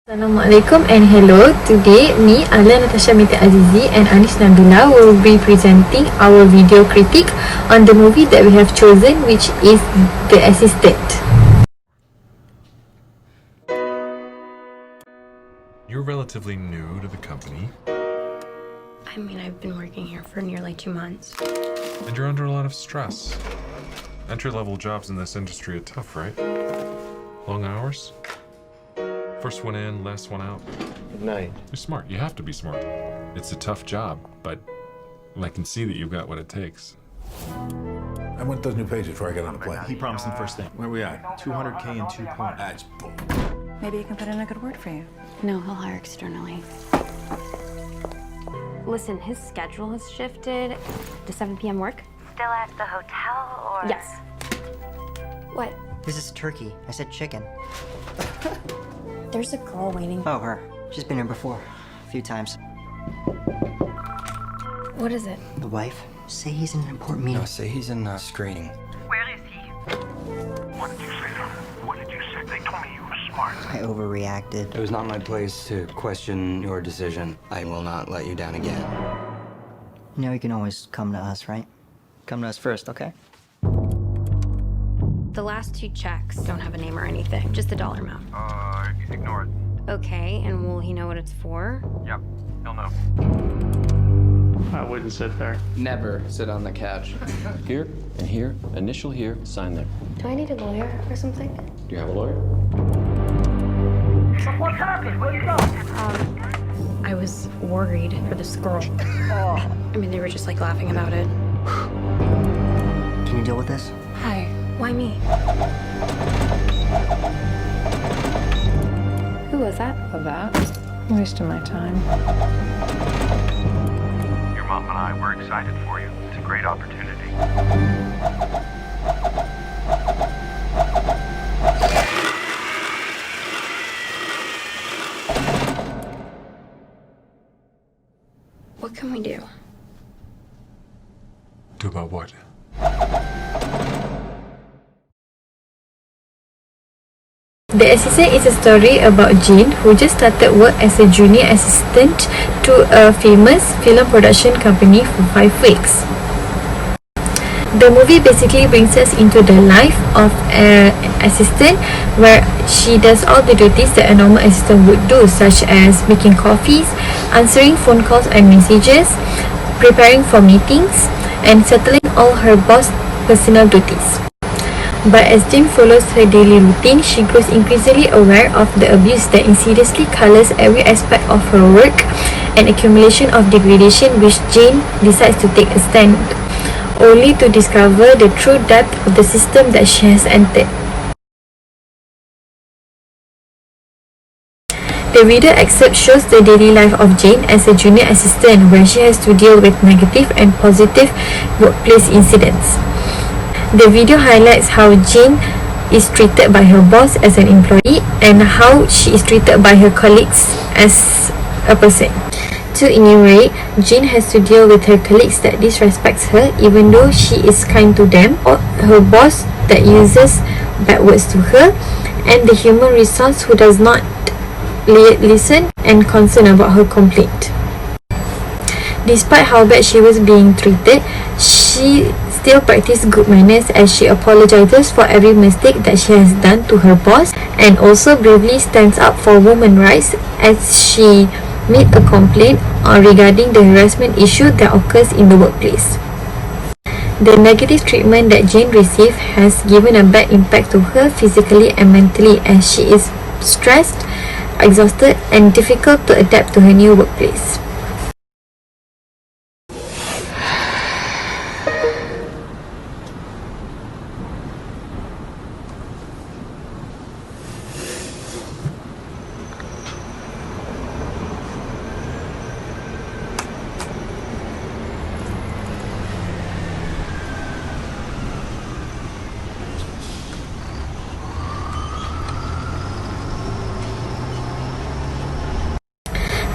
Assalamualaikum and hello. Today, me, Ala Natasha Mita Azizi and Anis Nabila will be presenting our video critique on the movie that we have chosen, which is The Assistant. You're relatively new to the company. I mean, I've been working here for nearly 2 months. And you're under a lot of stress. Entry-level jobs in this industry are tough, right? Long hours? First one in, last one out. Good night. You're smart. You have to be smart. It's a tough job, but I can see that you've got what it takes. I want those new pages before I get on the plane. He promised them first thing. Where are we at? 200K in 2 points. That's bull. Maybe you can put in a good word for you. No, he'll hire externally. Listen, his schedule has shifted. Does 7 p.m. work? Still at the hotel, or? Yes. What? This is turkey. I said chicken. There's a girl waiting. Oh, her. She's been here before. A few times. What is it? The wife. Say he's in an important meeting. No, say he's in screening. Where is he? What did you say to him? What did you say? They told me you were smart. I overreacted. It was not my place to question your decision. I will not let you down again. You know you can always come to us, right? Come to us first, okay? The last 2 checks don't have a name or anything, just the dollar amount. Ignore it. Okay, and will he know what it's for? Yep, he'll know. I wouldn't sit there. Never sit on the couch. Here and here, initial here, sign there. Do I need a lawyer or something? Do you have a lawyer? What happened? Where'd you go? I was worried for this girl. I mean, they were just like laughing about it. Can you deal with this? Hi, why me? Who was that? That? Wasting my time. Your mom and I were excited for you. It's a great opportunity. What can we do? Do about what? The Assistant is a story about Jane, who just started work as a junior assistant to a famous film production company for 5 weeks. The movie basically brings us into the life of an assistant, where she does all the duties that a normal assistant would do, such as making coffees, answering phone calls and messages, preparing for meetings, and settling all her boss' personal duties. But as Jane follows her daily routine, she grows increasingly aware of the abuse that insidiously colors every aspect of her work, an accumulation of degradation which Jane decides to take a stand, only to discover the true depth of the system that she has entered. The video excerpt shows the daily life of Jane as a junior assistant, where she has to deal with negative and positive workplace incidents. The video highlights how Jane is treated by her boss as an employee and how she is treated by her colleagues as a person. To enumerate, Jane has to deal with her colleagues that disrespects her even though she is kind to them, or her boss that uses bad words to her, and the human resource who does not listen and concern about her complaint. Despite how bad she was being treated, she still practiced good manners as she apologizes for every mistake that she has done to her boss, and also bravely stands up for women's rights as she made a complaint regarding the harassment issue that occurs in the workplace. The negative treatment that Jane received has given a bad impact to her physically and mentally, as she is stressed, exhausted, and difficult to adapt to her new workplace.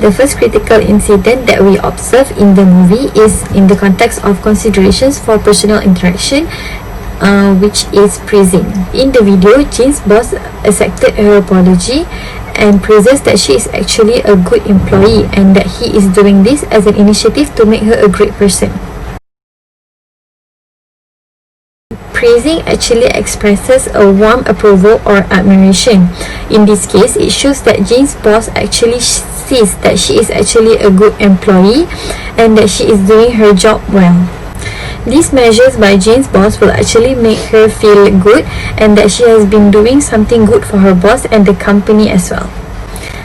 The first critical incident that we observe in the movie is in the context of considerations for personal interaction, which is praising. In the video, Jane's boss accepted her apology and praises that she is actually a good employee and that he is doing this as an initiative to make her a great person. Praising actually expresses a warm approval or admiration. In this case, it shows that Jane's boss actually sees that she is actually a good employee and that she is doing her job well. These measures by Jane's boss will actually make her feel good and that she has been doing something good for her boss and the company as well.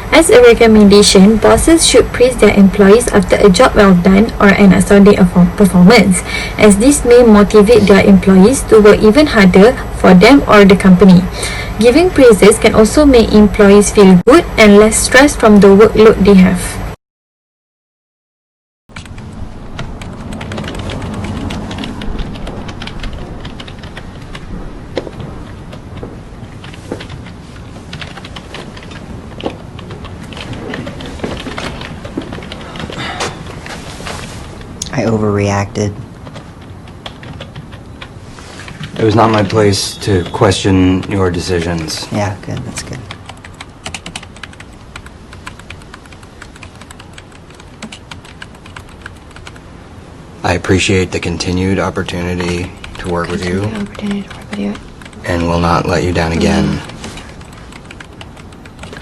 As a recommendation, bosses should praise their employees after a job well done or an outstanding performance, as this may motivate their employees to work even harder for them or the company. Giving praises can also make employees feel good and less stressed from the workload they have. I overreacted. It was not my place to question your decisions. Yeah, good, that's good. I appreciate the continued opportunity to work with you and will not let you down again.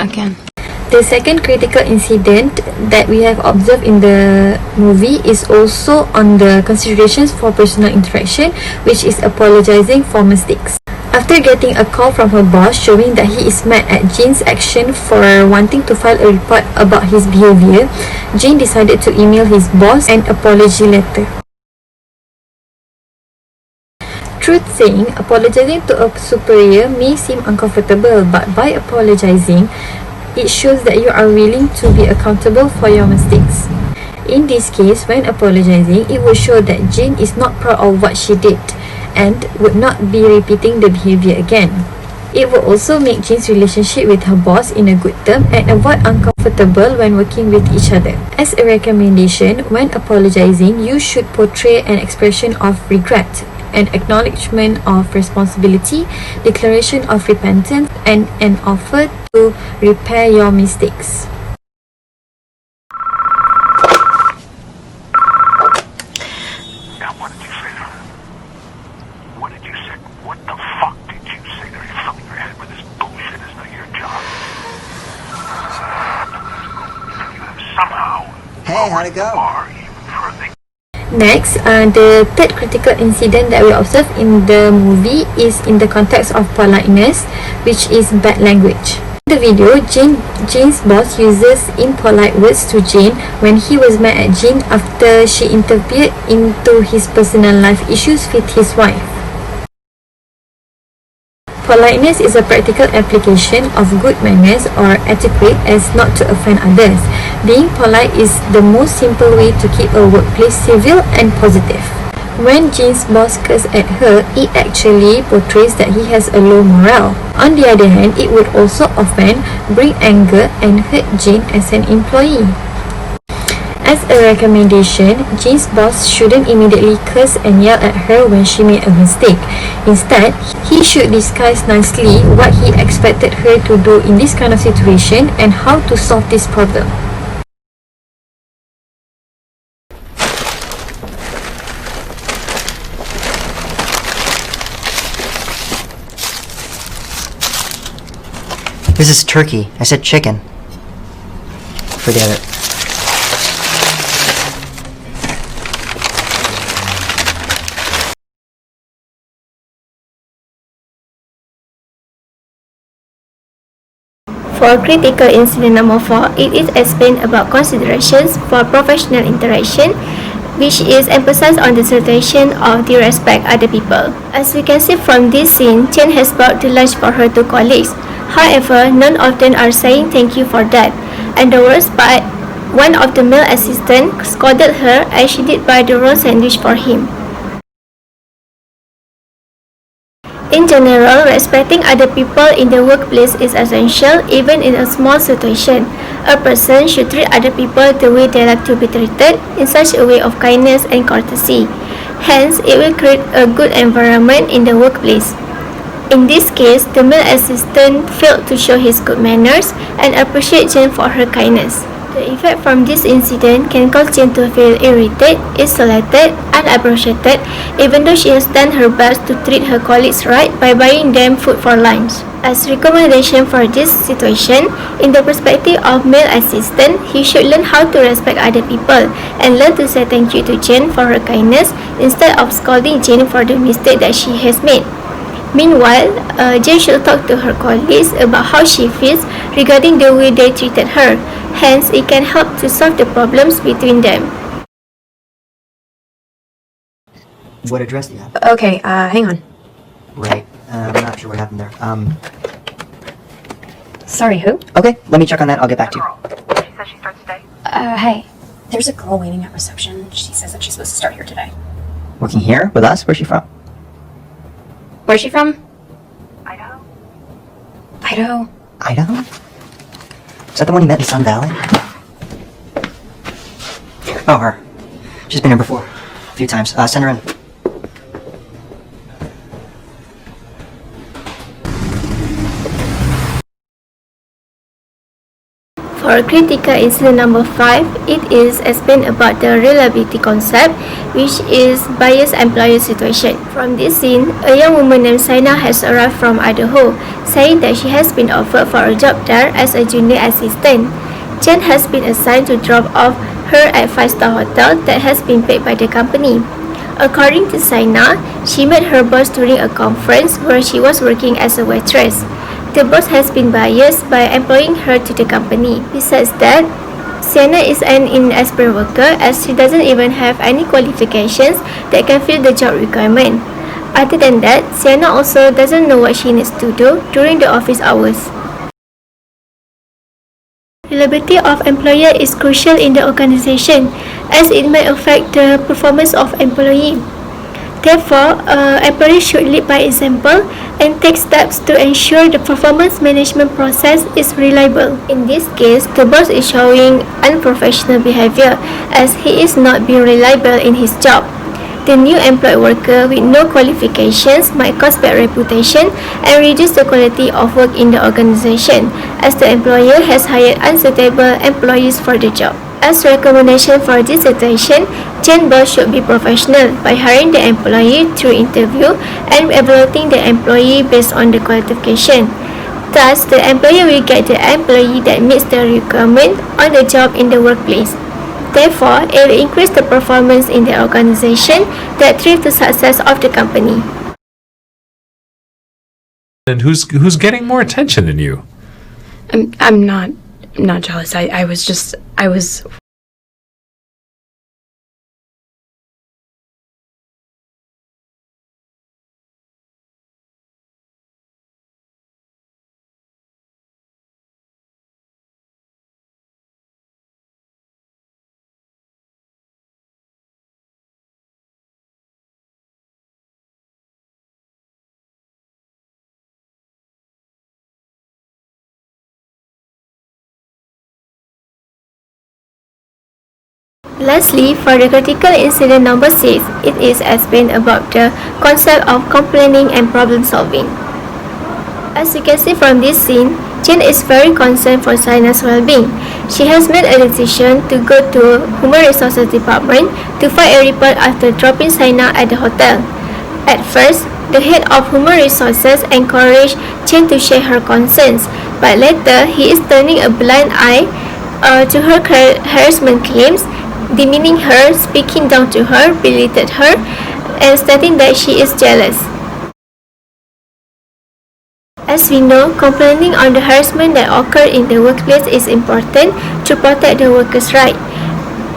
Again. The second critical incident that we have observed in the movie is also on the considerations for personal interaction, which is apologizing for mistakes. After getting a call from her boss showing that he is mad at Jane's action for wanting to file a report about his behavior, Jane decided to email his boss an apology letter. Truth saying, apologizing to a superior may seem uncomfortable, but by apologizing, it shows that you are willing to be accountable for your mistakes. In this case, when apologizing, it will show that Jane is not proud of what she did and would not be repeating the behavior again. It will also make Jane's relationship with her boss in a good term and avoid uncomfortable when working with each other. As a recommendation, when apologizing, you should portray an expression of regret, an acknowledgement of responsibility, declaration of repentance, and an offer to repair your mistakes. Now, what did you say to her? What did you say? What the fuck did you say to her? You're filling your head with this bullshit. It's not your job. You have somehow... Hey, how'd it go? Next, the third critical incident that we observe in the movie is in the context of politeness, which is bad language. In the video, Jane's boss uses impolite words to Jane when he was mad at Jane after she interfered into his personal life issues with his wife. Politeness is a practical application of good manners or etiquette as not to offend others. Being polite is the most simple way to keep a workplace civil and positive. When Jane's boss curses at her, it actually portrays that he has a low morale. On the other hand, it would also offend, bring anger, and hurt Jane as an employee. As a recommendation, Jane's boss shouldn't immediately curse and yell at her when she made a mistake. Instead, he should discuss nicely what he expected her to do in this kind of situation and how to solve this problem. This is turkey. I said chicken. Forget it. For critical incident number 4, it is explained about considerations for professional interaction, which is emphasized on the situation of the respect other people. As we can see from this scene, Jane has brought the lunch for her two colleagues. However, none of them are saying thank you for that. And the worst part, one of the male assistants scolded her as she did buy the raw sandwich for him. In general, respecting other people in the workplace is essential even in a small situation. A person should treat other people the way they like to be treated, in such a way of kindness and courtesy. Hence, it will create a good environment in the workplace. In this case, the male assistant failed to show his good manners and appreciate Jane for her kindness. The effect from this incident can cause Jane to feel irritated, isolated, unappreciated, even though she has done her best to treat her colleagues right by buying them food for lunch. As recommendation for this situation, in the perspective of male assistant, he should learn how to respect other people and learn to say thank you to Jane for her kindness instead of scolding Jane for the mistake that she has made. Meanwhile, Jane should talk to her colleagues about how she feels regarding the way they treated her. Hence, it can help to solve the problems between them. What address do you have? Okay, hang on. Right. I'm not sure what happened there. Sorry, who? Okay, let me check on that. I'll get back to you. She says she starts today. Hey. There's a girl waiting at reception. She says that she's supposed to start here today. Working here with us? Where's she from? Where's she from? Idaho? Idaho. Idaho? Is that the one you met in Sun Valley? Oh, her. She's been here before. A few times. Send her in. For critical incident number 5, it is explained about the reliability concept, which is biased employer situation. From this scene, a young woman named Saina has arrived from Idaho, saying that she has been offered for a job there as a junior assistant. Jen has been assigned to drop off her at 5-star hotel that has been paid by the company. According to Saina, she met her boss during a conference where she was working as a waitress. The boss has been biased by employing her to the company. Besides that, Sienna is an inexperienced worker as she doesn't even have any qualifications that can fill the job requirement. Other than that, Sienna also doesn't know what she needs to do during the office hours. Reliability of employer is crucial in the organization as it may affect the performance of employee. Therefore, employees should lead by example and take steps to ensure the performance management process is reliable. In this case, the boss is showing unprofessional behavior as he is not being reliable in his job. The new employed worker with no qualifications might cause bad reputation and reduce the quality of work in the organization as the employer has hired unsuitable employees for the job. As recommendation for this situation, Jen boss should be professional by hiring the employee through interview and evaluating the employee based on the qualification. Thus, the employer will get the employee that meets the requirement on the job in the workplace. Therefore, it will increase the performance in the organization that thrives the success of the company. And who's getting more attention than you? I'm not jealous. I was Lastly, for the critical incident number 6, it is explained about the concept of complaining and problem solving. As you can see from this scene, Jane is very concerned for Saina's well-being. She has made a decision to go to Human Resources Department to file a report after dropping Saina at the hotel. At first, the head of Human Resources encouraged Jane to share her concerns, but later he is turning a blind eye to her harassment claims, demeaning her, speaking down to her, belittling her, and stating that she is jealous. As we know, complaining on the harassment that occurred in the workplace is important to protect the workers' rights.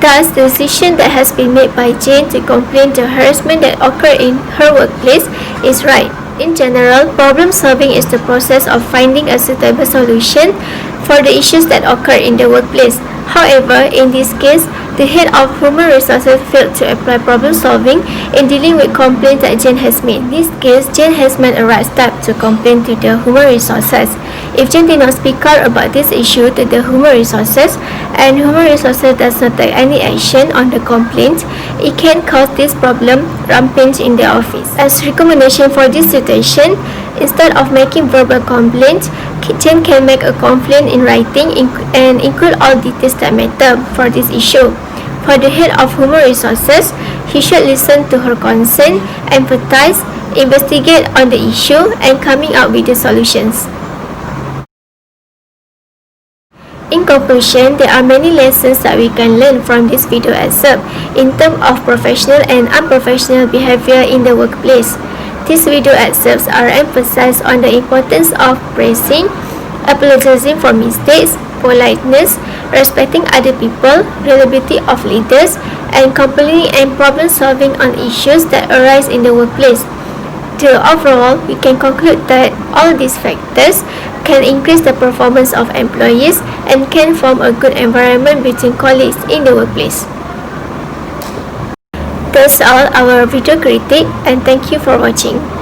Thus, the decision that has been made by Jane to complain the harassment that occurred in her workplace is right. In general, problem solving is the process of finding a suitable solution for the issues that occur in the workplace. However, in this case, the head of Human Resources failed to apply problem solving in dealing with complaints that Jane has made. In this case, Jane has made a right step to complain to the Human Resources. If Jane did not speak out about this issue to the Human Resources and Human Resources does not take any action on the complaint, it can cause this problem rampant in the office. As recommendation for this situation, Instead of making verbal complaints, Jane can make a complaint in writing and include all details that matter for this issue. For the head of human resources, he should listen to her concern, empathize, investigate on the issue, and coming up with the solutions. In conclusion, there are many lessons that we can learn from this video excerpt in terms of professional and unprofessional behavior in the workplace. These video excerpts are emphasized on the importance of praising, apologizing for mistakes, politeness, respecting other people, reliability of leaders, and complaining and problem solving on issues that arise in the workplace. So overall, we can conclude that all these factors can increase the performance of employees and can form a good environment between colleagues in the workplace. That's all our video critique, and thank you for watching.